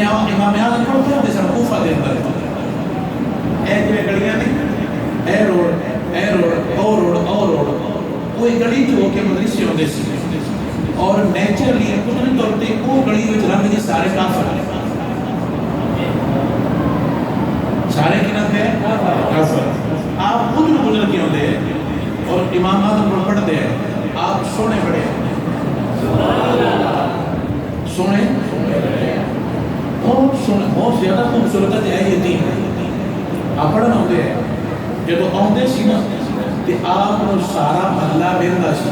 امام اعظم پڑھتے سن کوفہ دے اندر اے جو گلیاں نہیں اے روڈ او روڈ وہ گلی جو کہ مدرسے ہوندے سی اور نیچرلی قدرتی طور تے وہ گلی وچ رنگ دے سارے کافر سارے کی نہ تھے کافر آپ خود گزر کے ہوندے اور امام اعظم پڑھتے ہیں آپ سونے بڑے سونے بہت زیادہ خوبصورت ہے یہ دین آپ پڑھنا ہوتے ہیں جب آؤندے سی نا تو آپ کو سارا محلہ بہندا سی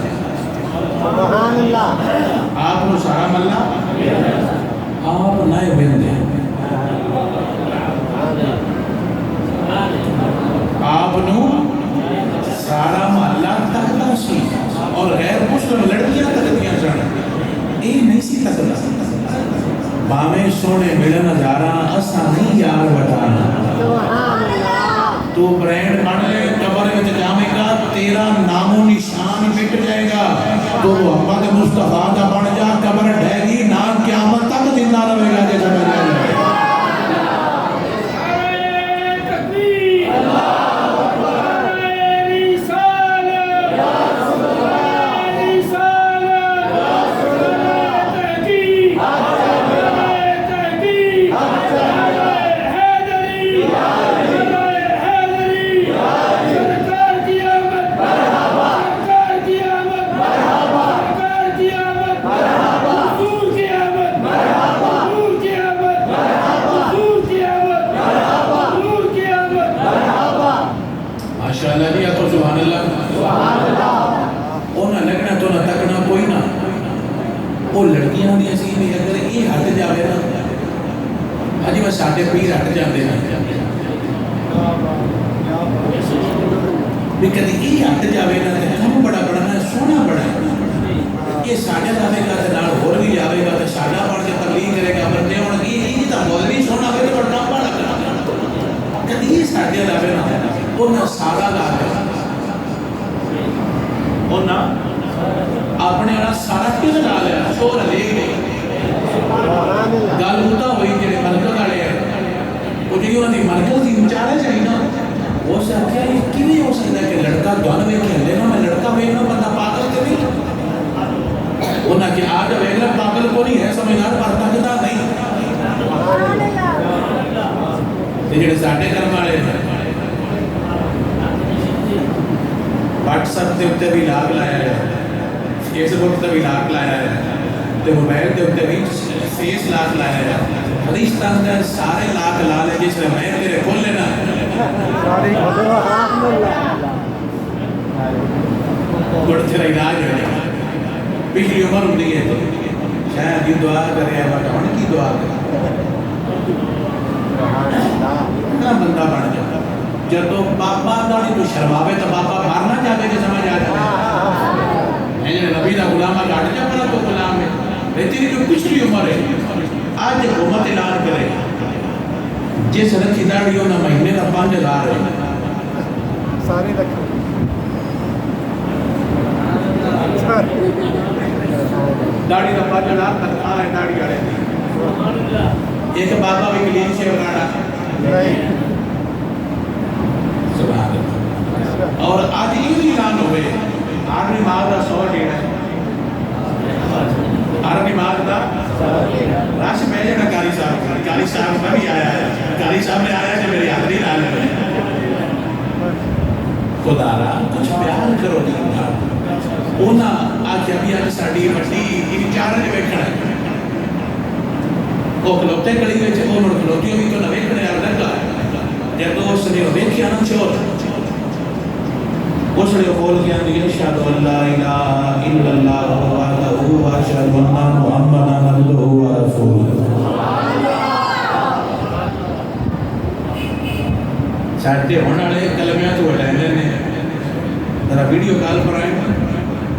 سبحان اللہ آپ کو سارا محلہ آپ نئے بہندے آپ نو سارا محلہ تکتا سی اور غیر مسلم لڑکیاں تکتیاں سن یہ نہیں سی تکتا باویں سونے ملے نظارہ اساں نہیں یار بٹانا تو برینڈ بن لے قبر وچ جاویں گا تیرا نام و نشان مٹ جائے گا تو محمد مصطفیٰ دا بن جا قبر ڈھے گی نہ قیامت تک زندہ رہے گا جیسا بن جائے وہ لڑکیاں دی اسی بھی اگر یہ ہٹ جاوے نا ہجی میں ساڈے پیر ہٹ جاندے ہیں بھی کدی یہ ہٹ جاوے نا تے کم بڑا بڑا سونا بڑا یہ ساڈے جاوے گا تے نال ہور بھی جاوے گا تے ساڈا پڑھ کے تبلیغ کرے گا بندے ہن یہ تا مولوی سونا ہوے تے بڑا بڑا کرا کدی یہ ساڈے جاوے نا انہاں سارا لا کے انہاں اپنے والا سارا کیوں لا لیا شور لے گئے گل ہوتا ہوئی جڑے مرکز والے ہیں وہ جی انہوں نے مرکز کی چارہ چاہیے نا وہ سے آخیا یہ کیویں ہو سکتا ہے کہ لڑکا گن ویکھ لے نا میں لڑکا ویکھنا بندہ پاگل تے نہیں انہاں کہ آج ویکھنا پاگل کو نہیں ہے سمجھدار پر تکدا نہیں تے جڑے ساڈے کرم والے واٹس ایپ دے اوتے بھی لاگ لایا ہے فیس بک تے بھی لاگ لایا ہے تے موبائل دے اوتے بھی فیس لاگ لایا ہے حدیث دا سارے لاگ لا لے جس نے میں تیرے کھول لینا بڑھ تیرا علاج ہے پچھلی عمر ہوتی ہے تو شاید یہ دعا کرے بٹھان کی دعا کرے اتنا بندہ بن جاتا جب تو بابا داری تو شرماوے تو بابا مارنا چاہتے کہ سمجھ آ جائے میں جو نبی دا غلامہ کاٹ جا پڑا تو غلام ہے تیری جو پچھلی عمر ہے آج حکومت اعلان کرے جس رکھی داڑھی ہونا مہینے کا 5,000 ہے ساری رکھی داڑھی کا 5,000 تنخواہ ہے داڑھی والے ایک بابا بھی کلین شیو کاٹا اور آج یہ بھی اعلان ہوئے ہر نماز کا 100 ڈیڑھ ہے ہر نماز کا راش میں جڑا قاری صاحب میں بھی آیا ہے قاری صاحب نے آیا کہ میری حاضری نہ لے خدا را کچھ پیار کرو دین کا اونا آج ابھی آج ساڑی مٹی ان چارہ نے بیٹھنا ہے وہ کلوتے کڑی ہوئے چھے وہ مڑ کلوتیوں بھی تو نہ بیٹھنے آر لگا جب تو اس نے بیٹھ کیا نا چھوڑ اس نے بول کیا کہ اشہد اللہ الہ الا اللہ وحدہ واشہد ان محمدا عبدہ ورسولہ ساڑھتے ہونے والے کلمیاں تو ہٹائیں نے ذرا ویڈیو کال پر آئیں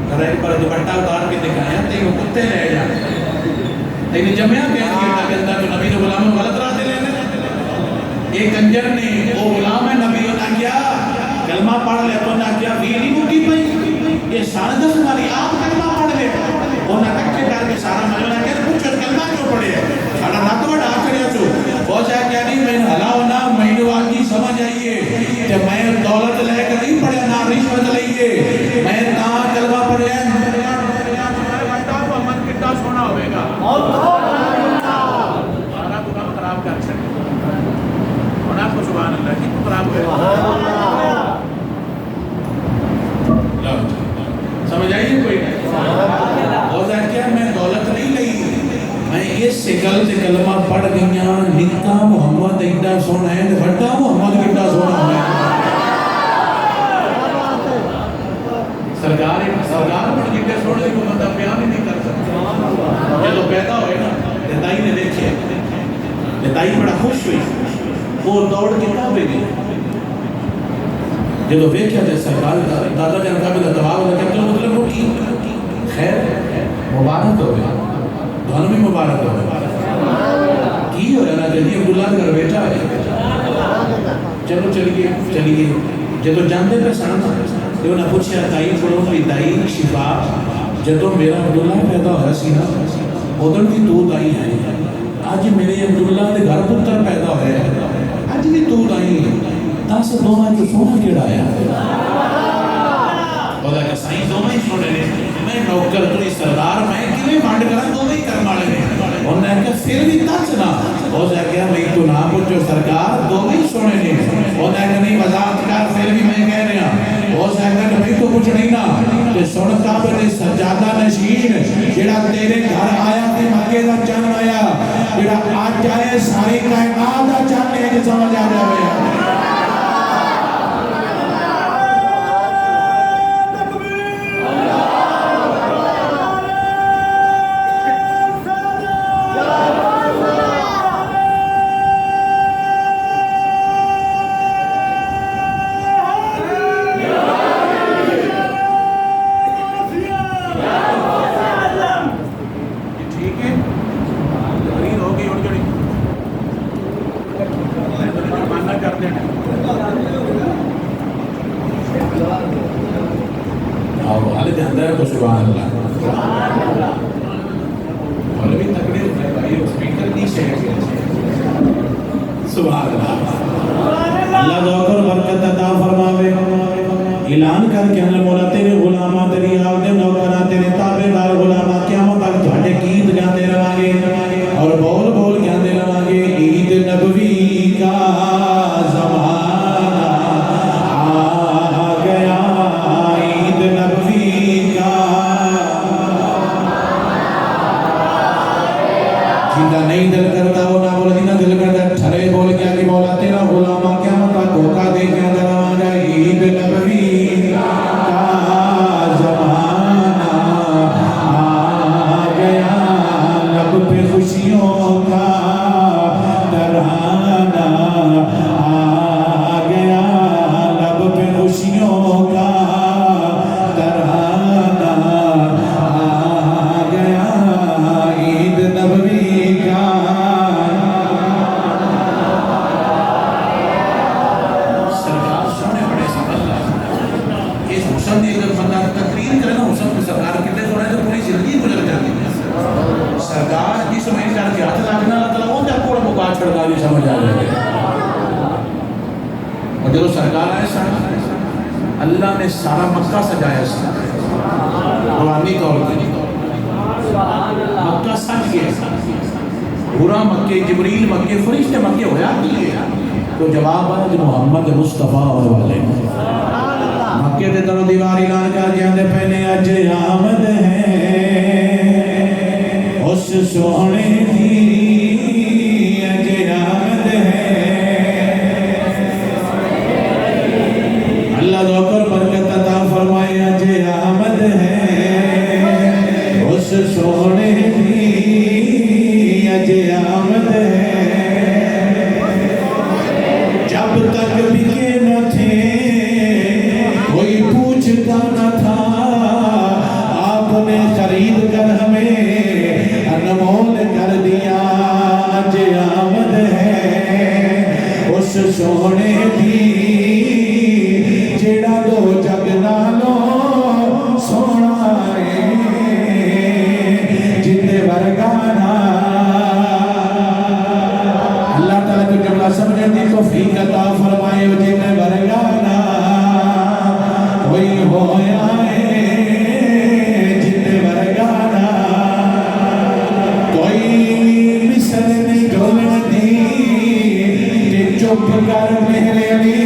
ذرا ایک بار دوپٹہ اتار کے دکھایا تے وہ کتے رہ جاتے لیکن جمعہ کہہ دیا کہ اندر تو نبی تو غلام غلط راہ دے لینے ایک کنجر نے وہ غلام ہے نبی نے کیا کلمہ پڑھ لے تو نہ کیا ویلی مکی پئی یہ سارے دس ہماری آپ کلمہ پڑھ لے وہ نہ کچھے کر کے سارا مجھے نہ کہ پوچھو کلمہ کیوں پڑھے سارا رات بڑا آخر گل سے کلمہ پڑھ گئیاں نکا محمد ایڈا سونا ہے بڑا محمد ایڈا سونا ہے سرکار پڑھ کے سونے کو بندہ بیان ہی نہیں کر سکتا جب پیدا ہوئے نا دائی نے دیکھے دائی بڑا خوش ہوئی وہ دوڑ کے کعبے گئی جب ویکھیا تے سرکار دادا جان کعبے دا طواف کر کے مطلب وہ کی خیر مبارک ہو گیا دونوں بھی مبارک ہو گیا کی ہو رہا نا جلدی عبداللہ کا بیٹا ہے چلو چلیے جب جانتے پہ سانا تو انہیں پوچھا دائی پڑھوں کی دائی شفا جدو میرا عبداللہ پیدا ہوا سی نا ادھر بھی تو دائی ہے آج میرے عبداللہ دے گھر پتر پیدا ہوئے ہیں آج بھی تو دائی ہے تاس دوما جو سونا کیڑا آیا بولا کہ سائیں دوما ہی سونے نے میں نوکر تو نہیں سردار میں کیویں بانڈ کرا دوما ہی کرم والے نے انہوں نے کہا پھر بھی تاس نہ ہو جا گیا میں تو نہ پوچھو سرکار دوما ہی سونے نے انہوں نے کہا نہیں وضاحت کر پھر بھی میں کہہ رہا ہو سکتا ہے میں تو کچھ نہیں نا کہ سنتا بنے سجادہ نشین جڑا تیرے گھر آیا تے مکے دا چند آیا جڑا آج آئے ساری کائنات دا چند ہے کہ سمجھ آ جائے اعلان کر کے اللہ مولا تیرے غلامہ تیری آل دے نوکرہ تیرے تابعدار غلامہ قیامت تک جھاڑے کی عید جاندے رہاں گے اور بول بول جاندے رہاں گے عید نبوی کا زمانہ آ گیا عید نبوی کا جیدہ نہیں دل کرتا وہ نہ بولا جیدہ دل کرتا ٹھرے بول گیا کہ مولا تیرا غلامہ قیامت تک دھوکہ دے جاندے رہاں گے عید نبوی اللہ نے سارا مکہ سجایا سا روانی طور پر مکہ سج گیا پورا مکہ جبریل مکہ فرشتے مکہ ہویا تو جواب آیا جو محمد مصطفیٰ اور والے مکہ دے درو دیوار اعلان کر جاندے پہنے اج آمد ہے اس سونے دی اج آمد ہے اللہ دوکر برکت عطا فرمائے اج آمد ہے اس سونے دی اج آمد ہے جب تک بکے نہ تھے کوئی پوچھتا نہ تھا آپ نے خرید کر ہمیں انمول کر دیا اج آمد ہے اس سونے دی جیڑا دو جگ نالو سونا ہے جتے ورگانا اللہ تعالیٰ کو جملہ سمجھے دی توفیق عطا فرمائے جتے ورگانا کوئی ہویا ہے جتے ورگانا کوئی مثل نہیں ڈھولن دی کہ چپ کر میرے علی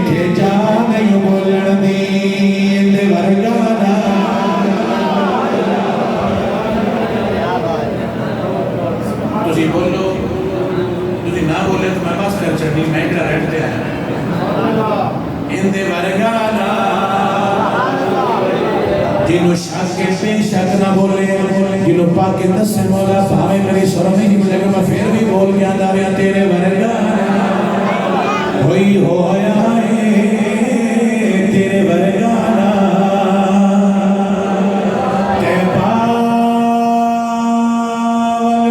کہ جا نہیں بولن دی دے ورگانا تسی بولو تسی نہ بولے تو میں بس کر چڑنی میں کڑا رہتے ہیں اندے ورگانا جنہوں شک کے پہ شک نہ بولے جنہوں پاک کے دس سے مولا پاوے میری سر میں نہیں ملے گا میں پھر بھی بول گیا داریا تیرے ورگانا ہوئی ہویا ہے تیرے ورگانا تے پاول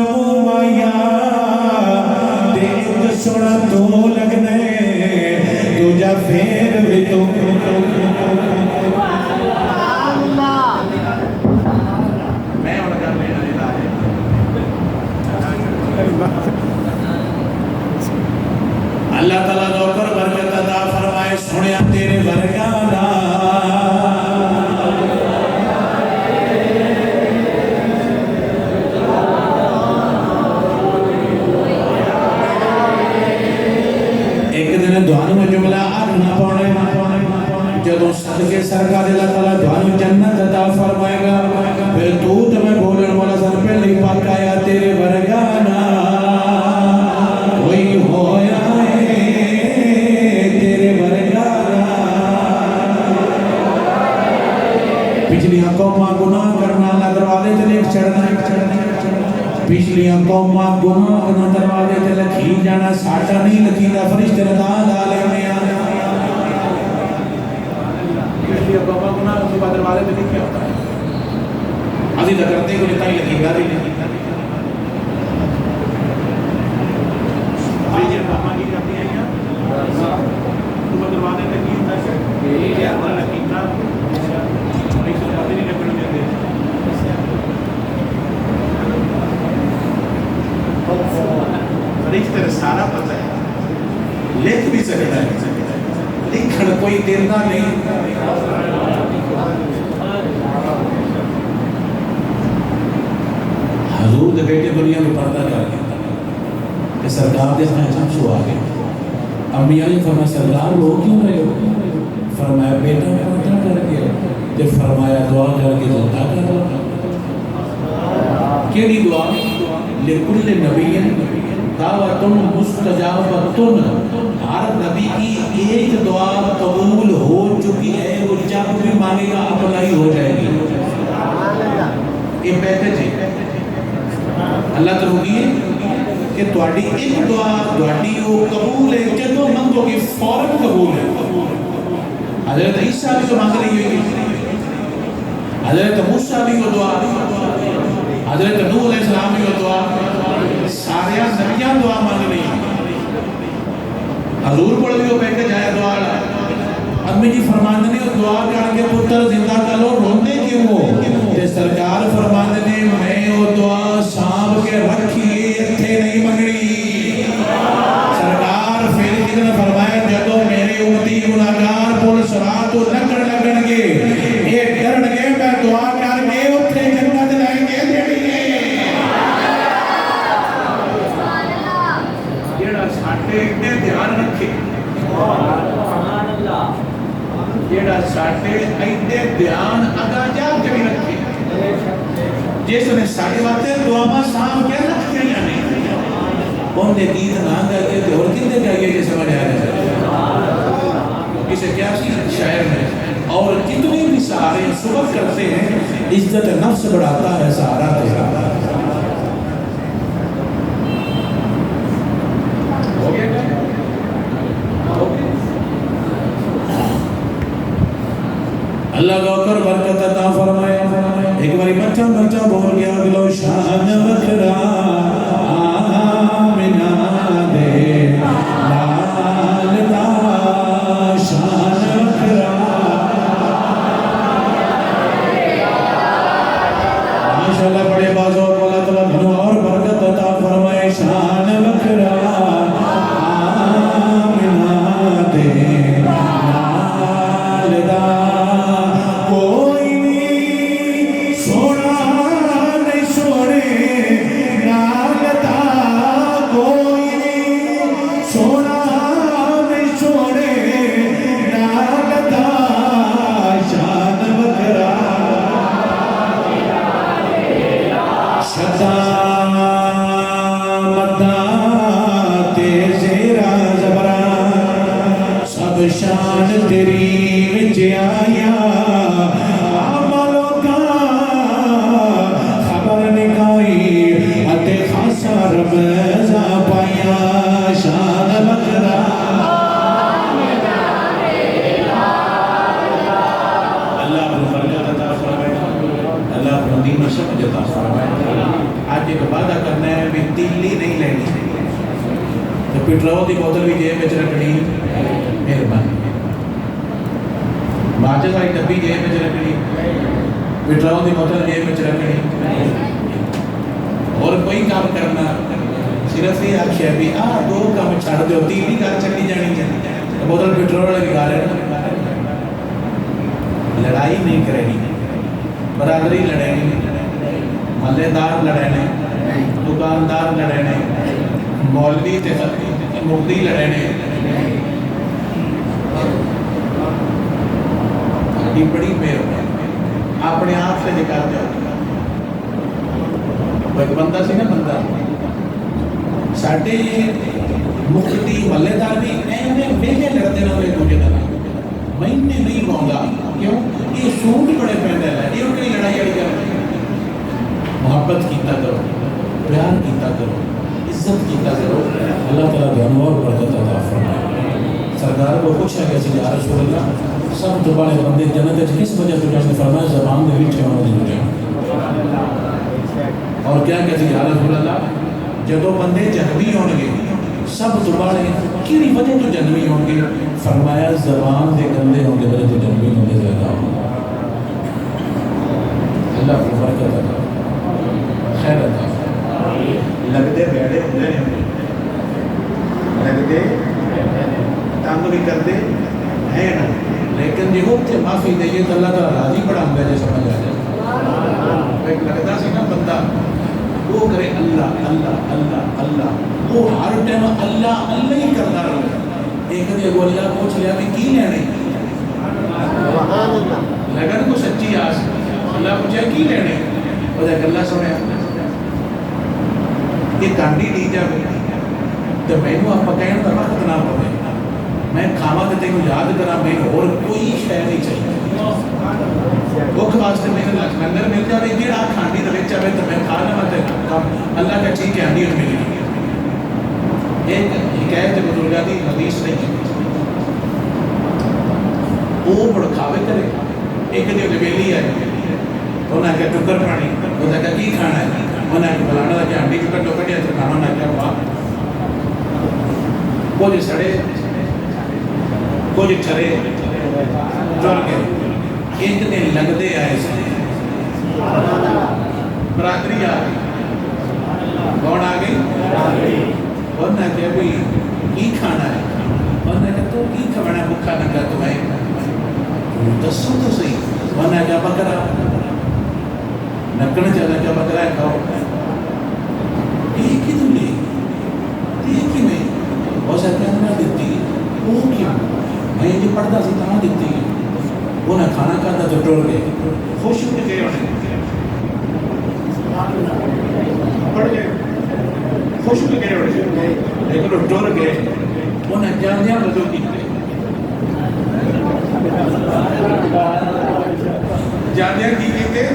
مومایا تے ایک سوڑا تو لگنے تجھا پھر بھی تو اللہ تعالیٰ دوکر برکت عطا فرمائے سنیا تیرے ورگانا ایک دن دعانو میں جملہ آٹھنا پونے جدو صدقے سرکار اللہ تعالیٰ دعانو جنت عطا فرمائے گا پھر تو تمہیں بولن والا سر پہ لئی پاک آیا تیرے ورگانا وہی ہویا پچھلیاں قوماں گناہ کرنا اللہ دروازے تے لے چڑھنا پچھلیاں قوماں گناہ کرنا دروازے تے لکھی جانا ساٹا نہیں لکھی دا فرشتے رضا ڈالے میں پچھلیاں قوماں گناہ اس کے دروازے تے لکھیا ہوتا ہے ابھی تک کرتے کو لکھا ہی لکھی گا بھی نہیں بھائی جی قوماں کی کرتی ہیں یا تو دروازے تے کی ہوتا ہے یہ اللہ لکھی گا فرشتے سارا پتہ ہے لکھ بھی سکتا ہے لکھن کوئی دینا نہیں حضور دے بیٹے دنیا میں پردہ کر گیا کہ سرکار دے ہمیں جب سو آگے انبیاء نے فرمایا سرکار رو کیوں رہے ہو فرمایا بیٹا پردہ کر کے جب فرمایا دعا کر کے دعا کر دو کیڑی دعا لکل نبی دعوتن مستجابتن ہر نبی کی ایک دعا قبول ہو چکی ہے وہ جب بھی مانگے گا اپلائی ہو جائے گی یہ پیکج ہے اللہ تو ہوگی ہے کہ تواڈی ایک دعا تواڈی وہ قبول ہے جدوں منگو گے فوراً قبول ہے حضرت عیسیٰ بھی تو مانگ رہی ہوئی حضرت موسیٰ بھی وہ دعا حضرت نوح علیہ السلام بھی وہ دعا سارے نبیاں دعا مانگ رہی حضور کو بھی وہ پیکج آیا دعا امی جی فرماندے نے دعا کر کے پتر زندہ کر لو روندے کیوں ہو کہ سرکار فرماندے نے میں وہ دعا سانپ کے رکھی تھے نہیں منگنی سرکار پھر کتنا فرمایا جدو میرے امتی گناہگار پل صراط تو لگن لگن گے یہ ڈرن گے میں دعا کر کے اتھے جنت لائیں گے دیڑی گے جیڑا ساٹھے اتنے دھیان رکھے جیڑا ساٹھے اتنے دھیان اگا جا کے بھی رکھے جیسے نے ساٹھے باتے دعا ماں سام کیا رکھتے ہیں نہیں ان نے گیت نہ کر کے اور کتنے کہیے جیسے سمجھ آیا جائے کسے کیا شاعر ہے اور کتنے بھی سہارے صبح کرتے ہیں عزت نفس بڑھاتا ہے سہارا تیرا ہو گیا کیا اللہ کا اکر برکت عطا فرمائے ایک باری بچہ بول گیا گلو شان بکرا آمینہ دے لال دا شان بکرا ماشاءاللہ بڑے بازوں کو اللہ تعالیٰ بھنو اور برکت عطا فرمائے شان بکرا آمینہ دے لال دا سر بیزا پایا شان بکرا اللہ اپنی برکت عطا فرمائے اللہ اپنی دین و سمجھ عطا فرمائے آج ایک وعدہ کرنا ہے بھی تیلی نہیں لینی تو پٹرول کی بوتل بھی جیب میں رکھنی مہربانی ماچس والی ڈبی جیب میں رکھنی پٹرول کی بوتل جیب میں رکھنی اور کوئی کام کرنا صرف یہ آخیا بھی دو کام چھڑ دو تیلی گل چلی جانی چاہیے بوتل پٹرول والی لگا لینا لڑائی نہیں کرنی برادری لڑنی محلے دار لڑنے دکاندار لڑنے مولوی مفتی لڑنے بڑی مہربانی اپنے آپ سے نکال جاؤ ایک بندہ سی نا بندہ ساڈے مفتی محلے دار بھی ایویں ویلے لڑتے رہتے ایک دوجے نال مہینے نہیں پاؤں کیوں یہ سوٹ بڑے پہنتا ہے یہ کوئی لڑائی والی گل محبت کیتا کرو پیار کیتا کرو عزت کیتا کرو اللہ تعالیٰ دھن اور برکت عطا فرمائے سرکار کو خوش ہے کہ یا رسول اللہ سب تو بڑے بندے جنت کس وجہ سے جانے فرمایا زبان دے وچ ہونا دی وجہ اور کیا کہتے یا رسول اللہ جدو بندے جنمی ہون گے سب تو بڑے کیڑی وجہ تو جنمی ہون گے فرمایا زبان دے گندے ہوں گے وجہ تو جنمی ہوں گے زیادہ اللہ کو برکت عطا خیر عطا لگتے بیڑے ہوندے نے لگتے تنگ بھی کرتے ہیں نا لیکن جی ہوتے معافی دئیے تو اللہ تعالیٰ راضی بڑا ہوں گا جو سمجھ آ جائے ایک لگتا سی نا بندہ وہ کرے اللہ اللہ اللہ اللہ وہ ہر ٹائم اللہ اللہ ہی کرتا رہے ایک دن وہ اللہ پوچھ لیا بھی کی لینے لگن کو سچی آس اللہ پوچھا کی لینے وہ دیکھ اللہ سنیا کہ کانڈی دی جائے تو میں نے آپ کہنے کا وقت نہ پڑے میں کھاوا تو تینوں یاد کرا میں اور کوئی شے نہیں چاہیے بھوک واسطے میں لنگر مل جائے جہاں کھانڈی دے چاہے تو میں کھا لوا اللہ کا ٹھیک ہے ہڈی ملی ایک حکایت بزرگاں دی حدیث نہیں وہ بڑکاوے کرے ایک دن ویلی آئے انہیں آخیا ٹکر پانی وہ آخیا کی کھانا ہے انہیں آخیا فلانا لگا ہڈی ٹکر ٹکر دیا تو کھانا انہیں آخیا واہ کچھ سڑے کچھ ٹھرے ٹر گئے ایک دن لگتے آئے سے برادری آ گئی کون آ گئی انہیں آخیا بھائی کی کھانا ہے انہیں آخیا تو کی کھانا ہے بھوکا لگا تمہیں دسو تو صحیح انہیں آخیا بکرا نکڑ چلا کیا بکرا ہے کھاؤ ایک ہی تم لے ایک ہی میں اور سرکار نہ دیتی وہ کیوں میں یہ پڑھتا سی تاں دیتی انہیں کھانا کھاتا تو ٹوڑ گئے خوش ہو کے گئے انہیں پڑھ گئے خوش ہو کے گئے انہیں لیکن وہ ٹوڑ گئے انہیں جان دیا رجوع کی جانیا کی کہتے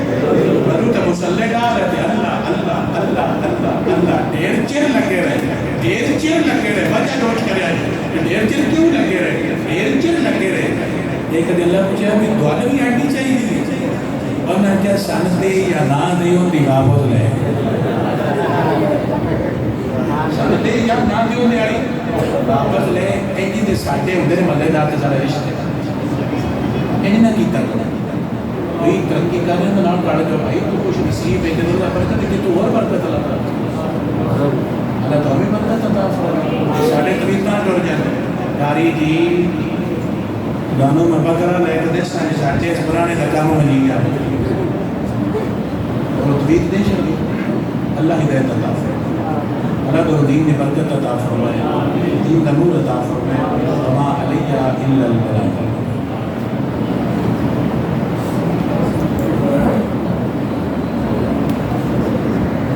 بلو تا مسلح ڈال رہے تھے اللہ اللہ اللہ اللہ اللہ دیر چیر لگے رہے دیر چیر لگے رہے وجہ نوٹ کرے آئے دیر چیر کیوں لگے رہے دیر چیر لگے رہے ایک دن اللہ پوچھا بھی دعا بھی آنی چاہیے اور نہ کیا سانس دے یا نہ دے ہو دی واپس لے سانس دے یا نہ دے ہو دی آئی واپس لے ایک دن ساٹھے ہوں دے ملے داتے سارے رشتے انہیں نہ کیتا کرو کوئی ترقی کر رہے ہیں تو نام کاڑے جو بھائی تو کچھ نصیب ایک دن اللہ برکت ہے تو اور برکت اللہ اللہ تو ہمیں برکت عطا فرمائے ساڑھے طریقہ جڑ جاتے یاری جی گانوں میں بکرا لے کے دیسا ہے ساڑھے اس پرانے دکاموں میں نہیں گیا اور اتویت نہیں شدی اللہ ہدایت عطا فرمائے اللہ تو دین نے برکت عطا فرمائے دین کا نور عطا فرمائے وما علیہ الا البلاغ